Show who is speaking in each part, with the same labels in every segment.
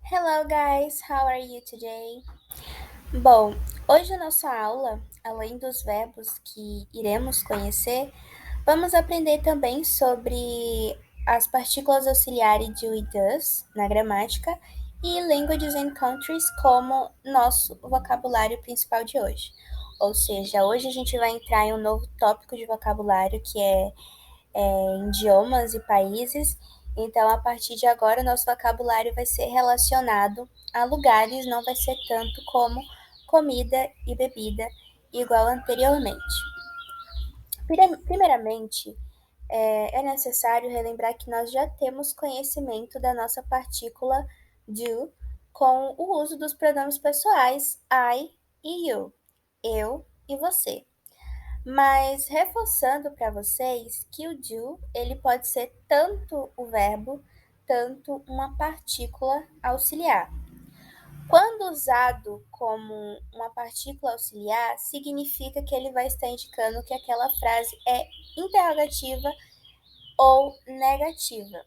Speaker 1: Hello guys, how are you today? Bom, hoje a nossa aula, além dos verbos que iremos conhecer, vamos aprender também sobre as partículas auxiliares do e does na gramática e languages and countries como nosso vocabulário principal de hoje. Ou seja, hoje a gente vai entrar em um novo tópico de vocabulário que é idiomas e países. Então, a partir de agora, o nosso vocabulário vai ser relacionado a lugares, não vai ser tanto como comida e bebida, igual anteriormente. Primeiramente, é necessário relembrar que nós já temos conhecimento da nossa partícula do com o uso dos pronomes pessoais I e you, eu e você. Mas reforçando para vocês que o do ele pode ser tanto o verbo, tanto uma partícula auxiliar. Quando usado como uma partícula auxiliar, significa que ele vai estar indicando que aquela frase é interrogativa ou negativa.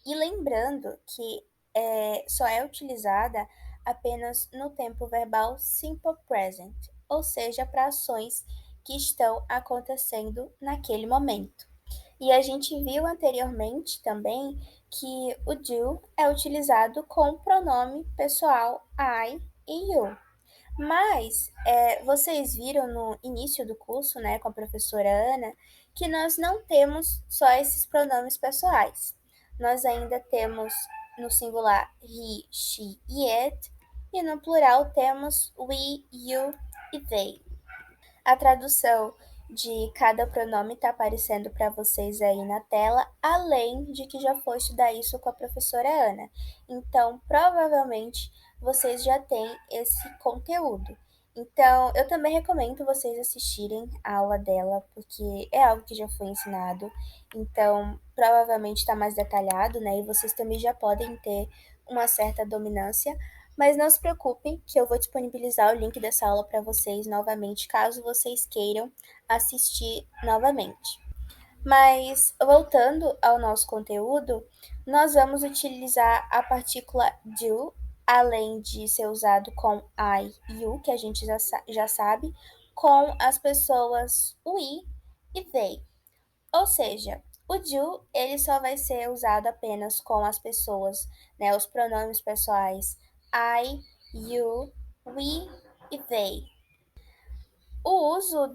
Speaker 1: E lembrando que só é utilizada apenas no tempo verbal simple present, ou seja, para ações que estão acontecendo naquele momento. E a gente viu anteriormente também que o do é utilizado com o pronome pessoal I e you. Mas vocês viram no início do curso, né, com a professora Ana, que nós não temos só esses pronomes pessoais. Nós ainda temos no singular he, she e it, e no plural temos we, you e they. A tradução de cada pronome está aparecendo para vocês aí na tela, além de que já foi estudar isso com a professora Ana. Então, provavelmente vocês já têm esse conteúdo. Então, eu também recomendo vocês assistirem a aula dela, porque é algo que já foi ensinado. Então, provavelmente está mais detalhado, né? E vocês também já podem ter uma certa dominância. Mas não se preocupem, que eu vou disponibilizar o link dessa aula para vocês novamente, caso vocês queiram assistir novamente. Mas voltando ao nosso conteúdo, nós vamos utilizar a partícula do, além de ser usado com I e you, que a gente já sabe, com as pessoas we e they. Ou seja, o do ele só vai ser usado apenas com as pessoas, né, os pronomes pessoais I, you, we e they. O uso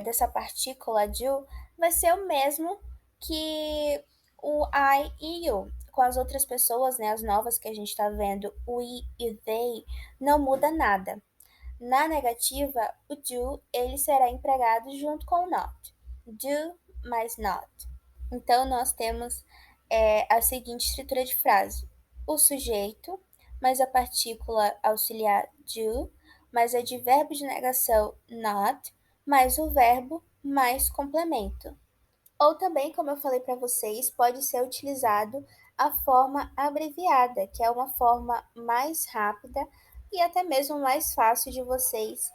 Speaker 1: dessa partícula do vai ser o mesmo que o I e you. Com as outras pessoas, né, as novas que a gente está vendo, o we e they, não muda nada. Na negativa, o do ele será empregado junto com o not. Do mais not. Então, nós temos a seguinte estrutura de frase: o sujeito, mais a partícula auxiliar do, mais advérbio de negação not, mais o verbo, mais complemento. Ou também, como eu falei para vocês, pode ser utilizado a forma abreviada, que é uma forma mais rápida e até mesmo mais fácil de vocês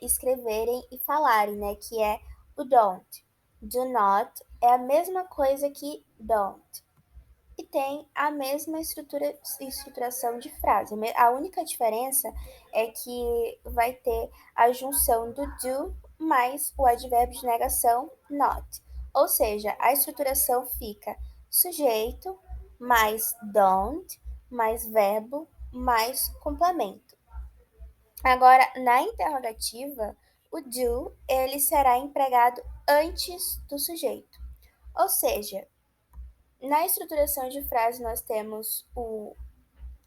Speaker 1: escreverem e falarem, né? Que é o don't. Do not é a mesma coisa que don't e tem a mesma estruturação de frase. A única diferença é que vai ter a junção do do mais o advérbio de negação not. Ou seja, a estruturação fica sujeito mais don't mais verbo mais complemento. Agora, na interrogativa, o do ele será empregado antes do sujeito. Ou seja, na estruturação de frase, nós temos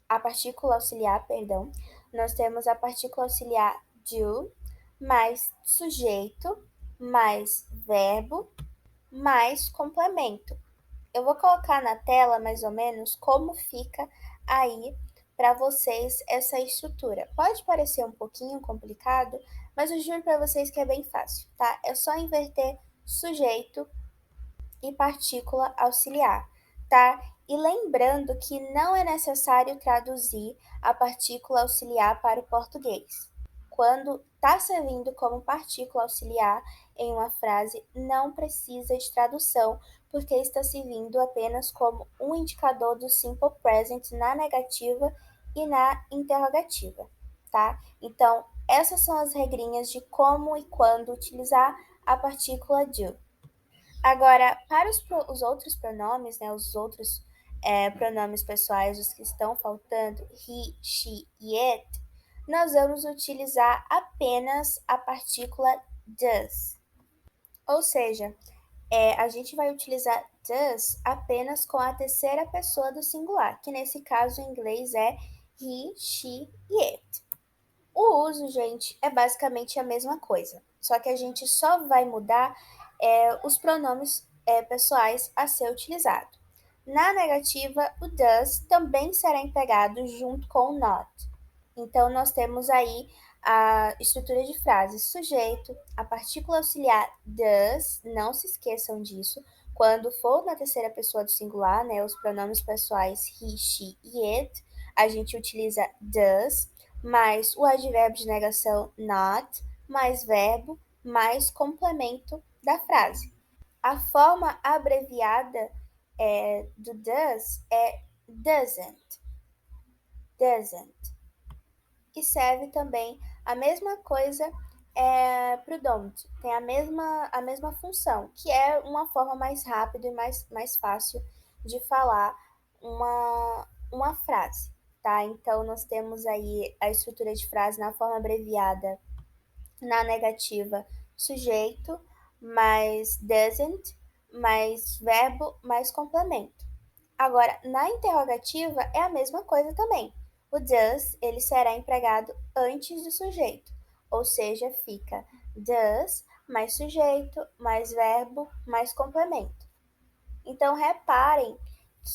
Speaker 1: a partícula auxiliar, perdão, nós temos a partícula auxiliar do, mais sujeito, mais verbo, mais complemento. Eu vou colocar na tela mais ou menos como fica aí para vocês essa estrutura. Pode parecer um pouquinho complicado, mas eu juro para vocês que é bem fácil, tá? É só inverter sujeito e partícula auxiliar, tá? E lembrando que não é necessário traduzir a partícula auxiliar para o português. Quando está servindo como partícula auxiliar em uma frase, não precisa de tradução, porque está servindo apenas como um indicador do simple present na negativa e na interrogativa, tá? Então, essas são as regrinhas de como e quando utilizar a partícula do. Agora, para os outros pronomes, né, os outros pronomes pessoais, os que estão faltando, he, she e it, nós vamos utilizar apenas a partícula does. Ou seja, a gente vai utilizar does apenas com a terceira pessoa do singular, que nesse caso em inglês é he, she e it. O uso, gente, é basicamente a mesma coisa, só que a gente só vai mudar os pronomes pessoais a ser utilizado. Na negativa, o does também será empregado junto com o not. Então, nós temos aí a estrutura de frase sujeito, a partícula auxiliar does, não se esqueçam disso. Quando for na terceira pessoa do singular, né, os pronomes pessoais he, she e it, a gente utiliza does, mais o advérbio de negação not, mais verbo, mais complemento da frase. A forma abreviada do does é doesn't. E serve também a mesma coisa para o don't. Tem a mesma função, que é uma forma mais rápida e mais fácil de falar uma frase, tá? Então, nós temos aí a estrutura de frase na forma abreviada, na negativa, sujeito, mais doesn't, mais verbo, mais complemento. Agora, na interrogativa é a mesma coisa também. O does, ele será empregado antes do sujeito, ou seja, fica does mais sujeito, mais verbo, mais complemento. Então, reparem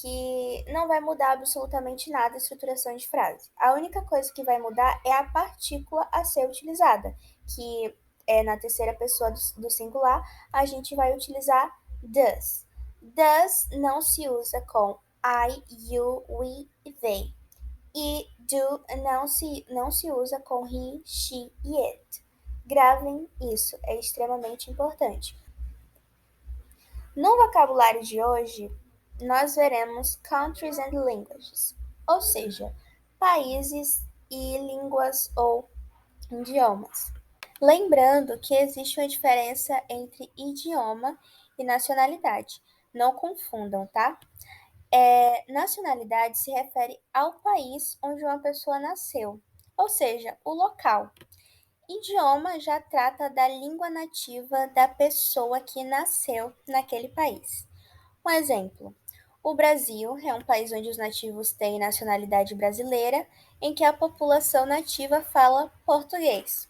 Speaker 1: que não vai mudar absolutamente nada a estruturação de frase. A única coisa que vai mudar é a partícula a ser utilizada, que é na terceira pessoa do singular, a gente vai utilizar does. Does não se usa com I, you, we e they. E do não se usa com he, she e it. Gravem isso, é extremamente importante. No vocabulário de hoje, nós veremos countries and languages, ou seja, países e línguas ou idiomas. Lembrando que existe uma diferença entre idioma e nacionalidade. Não confundam, tá? Nacionalidade se refere ao país onde uma pessoa nasceu, ou seja, o local. Idioma já trata da língua nativa da pessoa que nasceu naquele país. Um exemplo: o Brasil é um país onde os nativos têm nacionalidade brasileira, em que a população nativa fala português.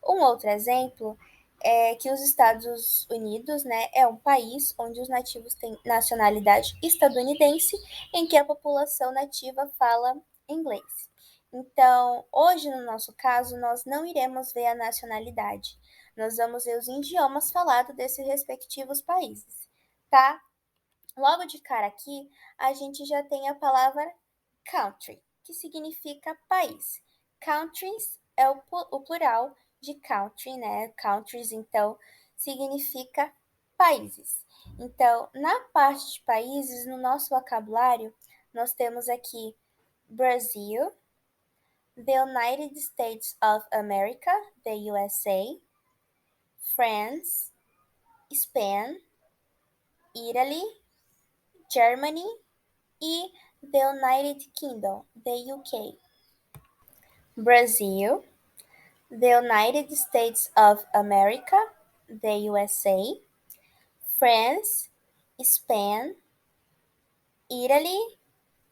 Speaker 1: Um outro exemplo é que os Estados Unidos, né, é um país onde os nativos têm nacionalidade estadunidense, em que a população nativa fala inglês. Então, hoje, no nosso caso, nós não iremos ver a nacionalidade. Nós vamos ver os idiomas falados desses respectivos países, tá? Logo de cara aqui, a gente já tem a palavra country, que significa país. Countries é o plural de country, né? Countries, então, significa países. Então, na parte de países, no nosso vocabulário, nós temos aqui Brasil, the United States of America, the USA, France, Spain, Italy, Germany e the United Kingdom, the UK. Brasil, the United States of America, the USA, France, Spain, Italy,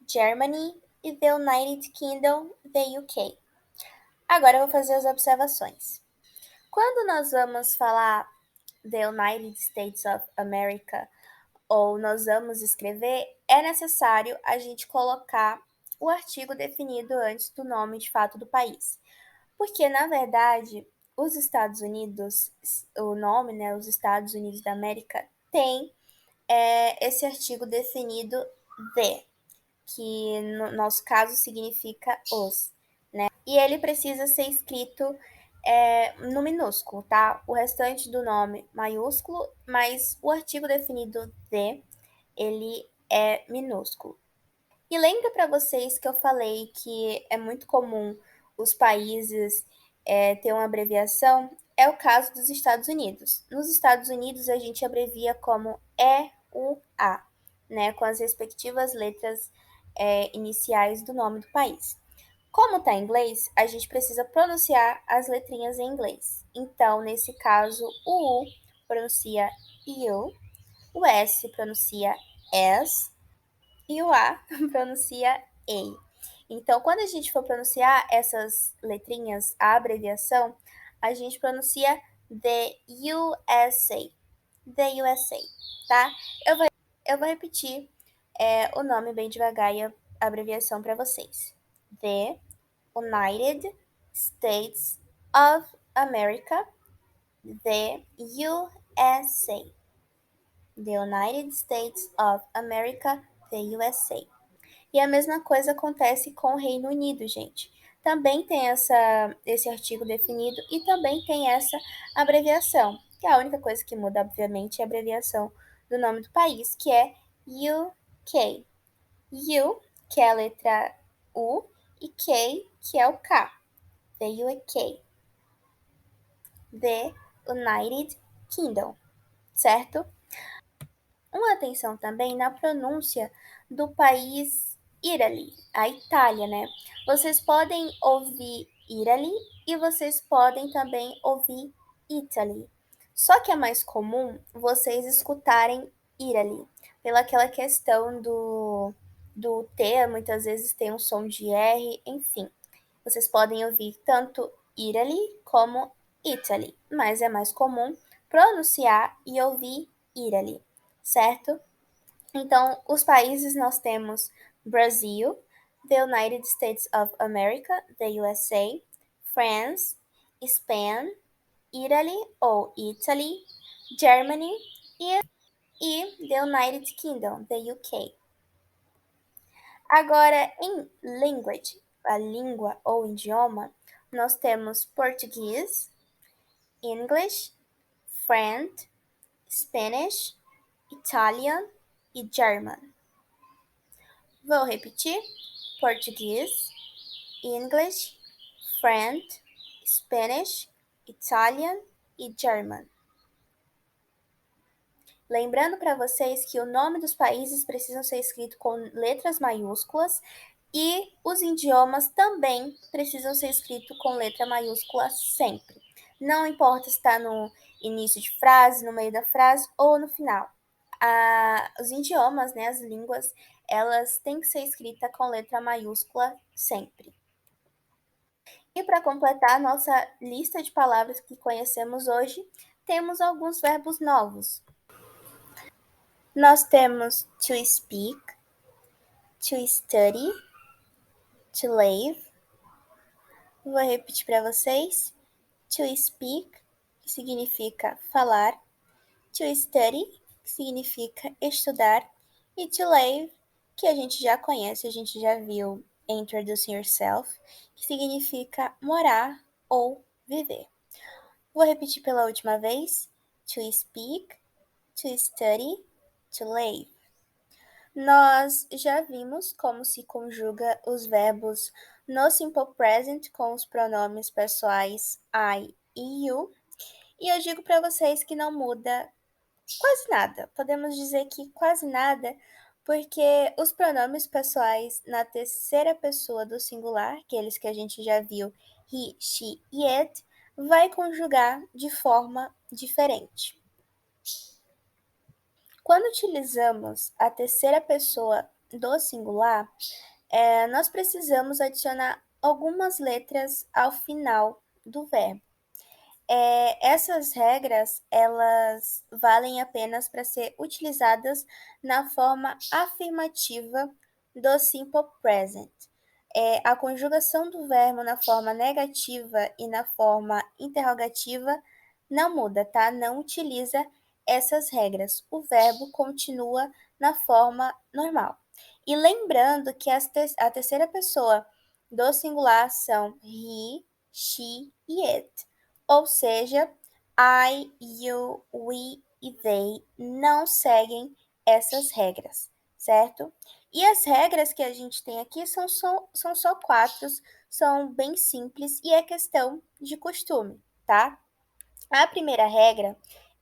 Speaker 1: Germany e the United Kingdom, the UK. Agora eu vou fazer as observações. Quando nós vamos falar the United States of America ou nós vamos escrever, é necessário a gente colocar o artigo definido antes do nome de fato do país. Porque, na verdade, os Estados Unidos, o nome, né, os Estados Unidos da América, tem esse artigo definido the, que no nosso caso significa os, né? E ele precisa ser escrito no minúsculo, tá? O restante do nome maiúsculo, mas o artigo definido the, ele é minúsculo. E lembra para vocês que eu falei que é muito comum os países ter uma abreviação? É o caso dos Estados Unidos. Nos Estados Unidos, a gente abrevia como EUA, né, com as respectivas letras iniciais do nome do país. Como está em inglês, a gente precisa pronunciar as letrinhas em inglês. Então, nesse caso, o U pronuncia you, o S pronuncia S e o A pronuncia A. Então, quando a gente for pronunciar essas letrinhas, a abreviação, a gente pronuncia The USA. The USA, tá? Eu vou repetir o nome bem devagar e a abreviação para vocês. The United States of America. The USA. The United States of America. The USA. E a mesma coisa acontece com o Reino Unido, gente. Também tem esse artigo definido e também tem essa abreviação, que a única coisa que muda, obviamente, é a abreviação do nome do país, que é UK. U, que é a letra U, e K, que é o K. The UK. The United Kingdom, certo? Uma atenção também na pronúncia do país Italy, a Itália, né? Vocês podem ouvir Italy e vocês podem também ouvir Italy. Só que é mais comum vocês escutarem Italy, pela aquela questão do T, muitas vezes tem um som de R, enfim. Vocês podem ouvir tanto Italy como Italy, mas é mais comum pronunciar e ouvir Italy, certo? Então, os países nós temos Brasil, the United States of America, the USA, France, Spain, Italy ou Italy, Germany e the United Kingdom, the UK. Agora, em language, a língua ou idioma, nós temos português, English, French, Spanish, Italian e German. Vou repetir: português, English, French, Spanish, Italian e German. Lembrando para vocês que o nome dos países precisam ser escrito com letras maiúsculas e os idiomas também precisam ser escritos com letra maiúscula sempre. Não importa se está no início de frase, no meio da frase ou no final. Os idiomas, né, as línguas, elas têm que ser escritas com letra maiúscula sempre. E para completar a nossa lista de palavras que conhecemos hoje, temos alguns verbos novos. Nós temos to speak, to study, to live. Vou repetir para vocês. To speak, que significa falar. To study, que significa estudar. E to live, que a gente já conhece, a gente já viu em Introducing Yourself, que significa morar ou viver. Vou repetir pela última vez. To speak, to study, to live. Nós já vimos como se conjuga os verbos no simple present com os pronomes pessoais I e you. E eu digo para vocês que não muda quase nada. Podemos dizer que quase nada, porque os pronomes pessoais na terceira pessoa do singular, aqueles que a gente já viu, he, she e it, vai conjugar de forma diferente. Quando utilizamos a terceira pessoa do singular, nós precisamos adicionar algumas letras ao final do verbo. Essas regras, elas valem apenas para ser utilizadas na forma afirmativa do simple present. A conjugação do verbo na forma negativa e na forma interrogativa não muda, tá? Não utiliza essas regras. O verbo continua na forma normal. E lembrando que a terceira pessoa do singular são he, she e it. Ou seja, I, you, we e they não seguem essas regras, certo? E as regras que a gente tem aqui são só quatro, são bem simples e é questão de costume, tá? A primeira regra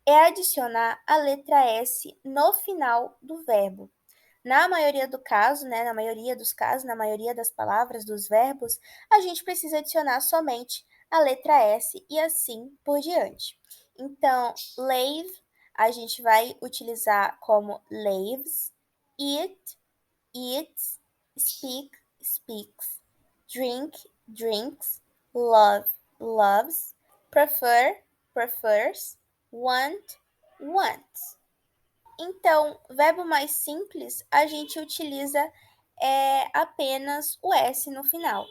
Speaker 1: é adicionar a letra S no final do verbo. Na maioria do caso, né, na maioria dos casos, na maioria das palavras, dos verbos, a gente precisa adicionar somente a letra S e assim por diante. Então, lave, a gente vai utilizar como laves, eat, eats, speak, speaks, drink, drinks, love, loves, prefer, prefers, want, wants. Então, verbo mais simples, a gente utiliza apenas o S no final.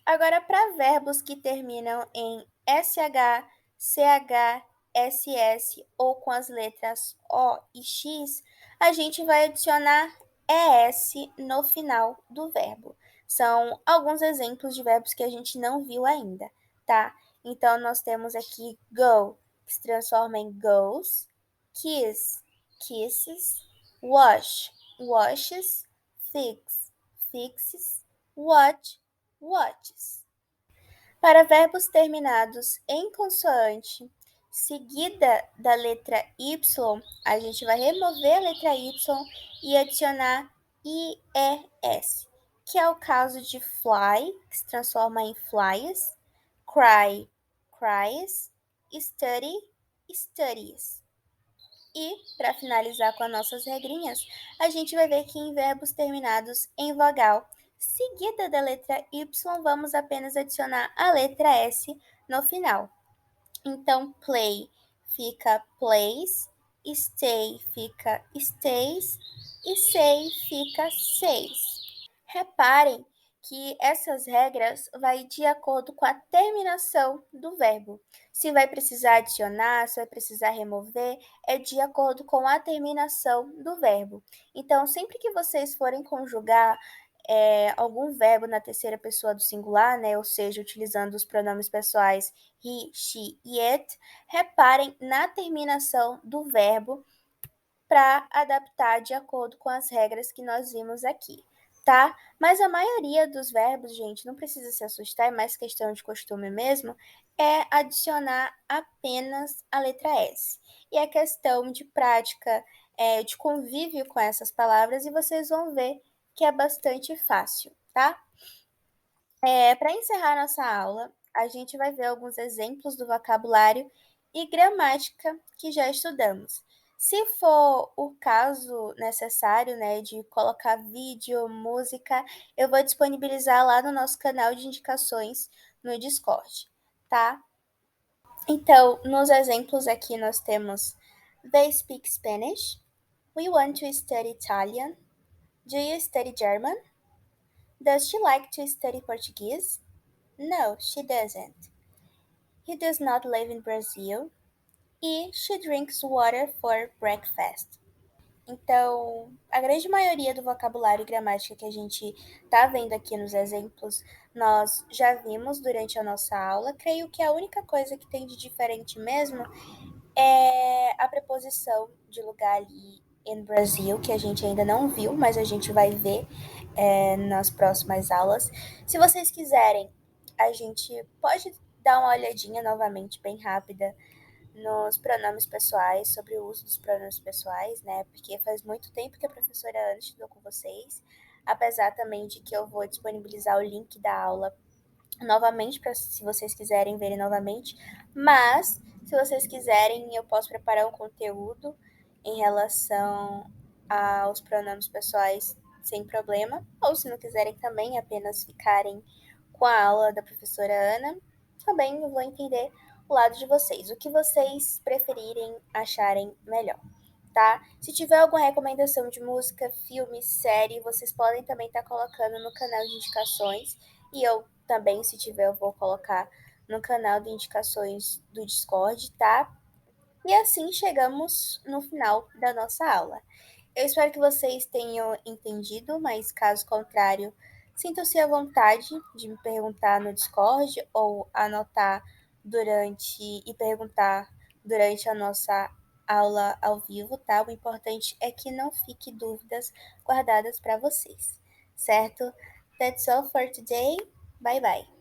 Speaker 1: Agora, para verbos que terminam em SH, CH, SS ou com as letras O e X, a gente vai adicionar ES no final do verbo. São alguns exemplos de verbos que a gente não viu ainda, tá? Então, nós temos aqui go, que se transforma em goes, kiss, kisses, wash, washes, fix, fixes, watch, watches. Para verbos terminados em consoante seguida da letra Y, a gente vai remover a letra Y e adicionar IES, que é o caso de fly, que se transforma em flies, cry, cries, study, studies. E, para finalizar com as nossas regrinhas, a gente vai ver que em verbos terminados em vogal, seguida da letra Y, vamos apenas adicionar a letra S no final. Então, play fica plays, stay fica stays e say fica says. Reparem que essas regras vai de acordo com a terminação do verbo. Se vai precisar adicionar, se vai precisar remover, é de acordo com a terminação do verbo. Então, sempre que vocês forem conjugar algum verbo na terceira pessoa do singular, né, ou seja, utilizando os pronomes pessoais he, she e it, reparem na terminação do verbo para adaptar de acordo com as regras que nós vimos aqui, tá? Mas a maioria dos verbos, gente, não precisa se assustar, é mais questão de costume mesmo, é adicionar apenas a letra S. E é questão de prática, de convívio com essas palavras, e vocês vão ver que é bastante fácil, tá? Para encerrar nossa aula, a gente vai ver alguns exemplos do vocabulário e gramática que já estudamos. Se for o caso necessário, né, de colocar vídeo, música, eu vou disponibilizar lá no nosso canal de indicações no Discord, tá? Então, nos exemplos aqui nós temos They speak Spanish. We want to study Italian. Do you study German? Does she like to study Portuguese? No, she doesn't. He does not live in Brazil. E she drinks water for breakfast. Então, a grande maioria do vocabulário e gramática que a gente está vendo aqui nos exemplos, nós já vimos durante a nossa aula. Creio que a única coisa que tem de diferente mesmo é a preposição de lugar ali em Brasil, que a gente ainda não viu, mas a gente vai ver nas próximas aulas. Se vocês quiserem, a gente pode dar uma olhadinha novamente, bem rápida, nos pronomes pessoais, sobre o uso dos pronomes pessoais, né? Porque faz muito tempo que a professora Ana estudou com vocês, apesar também de que eu vou disponibilizar o link da aula novamente, para se vocês quiserem verem novamente, mas se vocês quiserem, eu posso preparar um conteúdo em relação aos pronomes pessoais sem problema, ou se não quiserem também apenas ficarem com a aula da professora Ana, também eu vou entender o lado de vocês, o que vocês preferirem, acharem melhor, tá? Se tiver alguma recomendação de música, filme, série, vocês podem também estar colocando no canal de indicações e eu também, se tiver, eu vou colocar no canal de indicações do Discord, tá? E assim chegamos no final da nossa aula. Eu espero que vocês tenham entendido, mas caso contrário, sintam-se à vontade de me perguntar no Discord ou anotar durante e perguntar durante a nossa aula ao vivo, tá? O importante é que não fique dúvidas guardadas para vocês, certo? That's all for today. Bye bye.